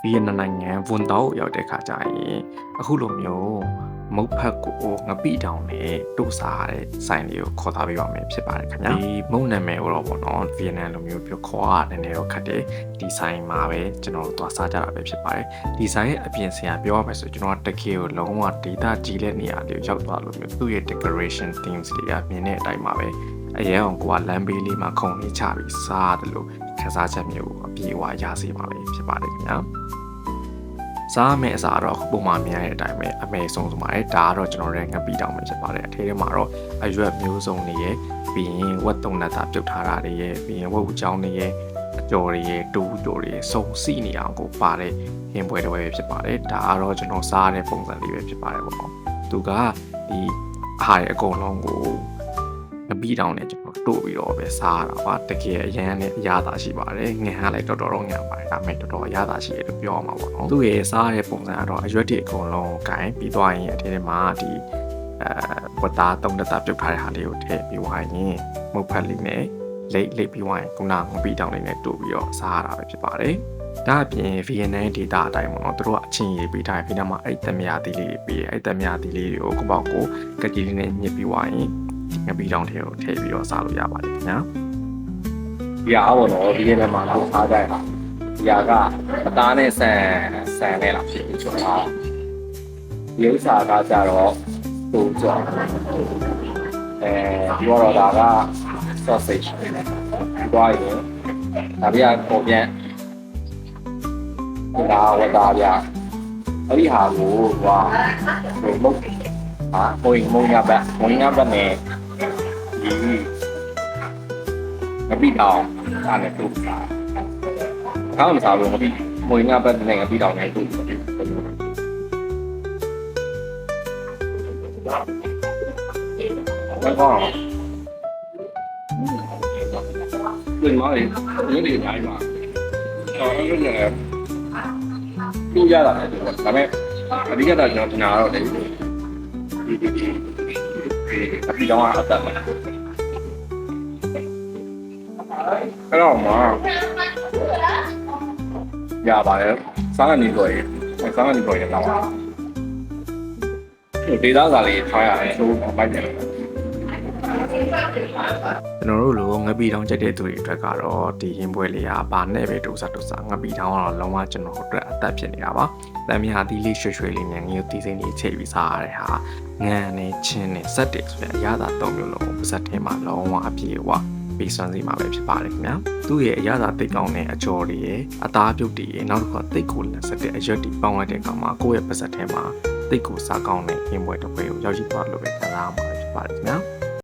ဗီယက်နမ်နိုင်ငံဝန်တောက်ရောက်တဲ့ခါကျရင်အခုလိုမျိုးမုတ်ဖက်ကိုငပိတောင်နဲ့တို့စားရတဲ့ဆိုင်လေးကိုခေါ်ထားပေးပါမယ်ဖြစ်ပါတယ်ခင်ဗျာဒီမုတ်နာမည်တော့ပေါ့နော်ဗီယက်နမ်လိုမျိုးပြောခေါ်ရတဲ့နေတော့ခက်တယ်ဒီဆိုင်မှာပဲကျွန်တော်တို့သွားစားကြတာပဲဖြစ်ပါတယ်ဒီဆိုင်ရဲ့အပြင်ဆရာပြောရမယ်ဆိုကျွန်တော်တကယ်ကိုလုံးဝ data ကြီးတဲ့နေရာလေးကိုရောက်သွားလို့မျိုးသူ့ရဲ့ decoration themes တွေကမြင်တဲ့အတိုင်းပါပဲအရင်အောင်ကိုကလမ်းဘေးလေးမှာခုံလေးချပြီးစားတယ်လို့ခန်းစားချက်မျိုးအပြေအဝရစေပါပဲဖြစ်ပါတယ်ခင်ဗျာစားမယ်အစားတော့ပုံမှန်မြင်ရတဲ့အတိုင်းပဲအမေဆုံးဆိုပါတယ်ဒါကတော့ကျွန်တော်ရဲ့ငပိတောင်ပဲဖြစ်ပါတယ်အထဲထဲမှာတော့အရွက်မျိုးစုံတွေရဲ့ပြီးရင်ဝက်တုံနတ်တာပြုတ်ထားတာတွေရဲ့ပြီးရင်ဝက်ဝူချောင်းတွေရဲ့အကျော်တွေရဲ့တူးကျော်တွေရဲ့စုံစီနေအောင်ကိုပါတဲ့ဟင်းပွဲတစ်ပွဲပဲဖြစ်ပါတယ်ဒါကတော့ကျွန်တော်စားတဲ့ပုံစံလေးပဲဖြစ်ပါတယ်ပေါ့နော်သူကဒီအားရဲ့အကုန်လုံးကိုငပိတောင်နဲ့ကျွန်တော်တို့ပြီးတော့ပဲစားရတာပါတကယ်အရန်နဲ့အရသာရှိပါတယ်ငင်ဟာလည်းတော်တော်ငင်ပါတယ်ဒါပေမဲ့တော်တော်အရသာရှိတယ်လို့ပြောရမှာပေါ့နော်သူ့ရဲ့စားတဲ့ပုံစံကတော့အရွက်တွေအကုန်လုံးကိုင်ပြီးသွားရင်အထဲထဲမှာဒီဝတ်သားတုံးတက်တာပြုတ်ထားတဲ့ဟာလေးကိုထည့်ပြီးဝိုင်းရင်မုတ်ဖက်လေးနဲ့လိတ်ပြီးဝိုင်းခုနငပိတောင်လေးနဲ့တို့ပြီးတော့စားရတာပဲဖြစ်ပါတယ်ဒါအပြင် VNN data အတိုင်းပေါ့နော်သူတို့ကအချင်းရေးပေးထားပြီးတော့မှအဲ့တမယာသီးလေးပြီးအဲ့တမယာသီးလေးတွေကိုကိုပေါ့ကိုကက်ကြီးလေးနဲ့ညှစ်ပြီးဝိုင်းငပိတောင်ထဲကိုထည့်ပြီးတော့စားလို့ရပါတယ်ခင်ဗျာဒီအားပေါ့နော်ဒီနေ့မှာတော့စားကြရတာဒီအားကအသားနဲ့ဆန်နဲ့လာဖြစ်ပြီးကျွန်တော်ဒီဥစ္စာကကြတော့တူကြော်ဒီတော့ဒါက sausage ဒီတော့ရင်ဒါပြပေါ်ပြန်ဒါဝတ်သားပြအဲ့ဒီဟာကိုဟိုမုတ်မုံညာဘက်နဲ့ဒီငပိတောင်အားနဲ့တူစား။အားမစားဘူးငပိမွေငါဘက်နဲ့ငပိတောင်နဲ့တူ။ဘာကောဒီမှာလေဒီနေ့ညမှာအဲ့ဒါလည်းတူရတာလေဒါပေမဲ့အဓိကတော့ကျွန်တော်ထင်တာတော့ဒီငပိတောင်အတက်မှာအဲ့တော့မှရပါတယ်စားကနေတော့စားကနေတော့ရတော့ဒေတာစာလေးထားရတယ်ဆိုပိုက်တယ်ကျွန်တော်တို့လိုငပိတောင်ကြိုက်တဲ့သူတွေအတွက်ကတော့ဒီဟင်းပွဲလေးကဘာနဲ့ပဲတူစားငပိတောင်ကတော့လုံးဝကျွန်တော်တို့အသက်ဖြစ်နေတာပါတမ်းမြာသီးလေးရွှေရွှေလေးနဲ့ငရုတ်သီးစိမ်းလေးချိန်ပြီးစားရတဲ့ဟာငံနဲ့ချင်းနဲ့စက်တွေဆိုတဲ့အရသာ၃မျိုးလုံးပါစက်ထဲမှာလုံးဝအပြည့်အဝပြီးစွမ်းစီမှာပဲဖြစ်ပါတယ်ခင်ဗျာသူ့ရဲ့အရသာသိကောင်းတဲ့အကျော်တွေရဲ့အသားပြုတ်တွေရဲ့နောက်တစ်ခါသိကိုလက်ဆက်တဲ့အရွက်တွေပေါင်းလိုက်တဲ့အခါမှာကိုယ့်ရဲ့ပါစက်ထဲမှာသိကိုစားကောင်းတဲ့ဟင်းပွဲတစ်ပွဲကိုရောက်ရှိသွားလို့ပဲခံစားရမှာဖြစ်ပါတယ်ခင်ဗျာ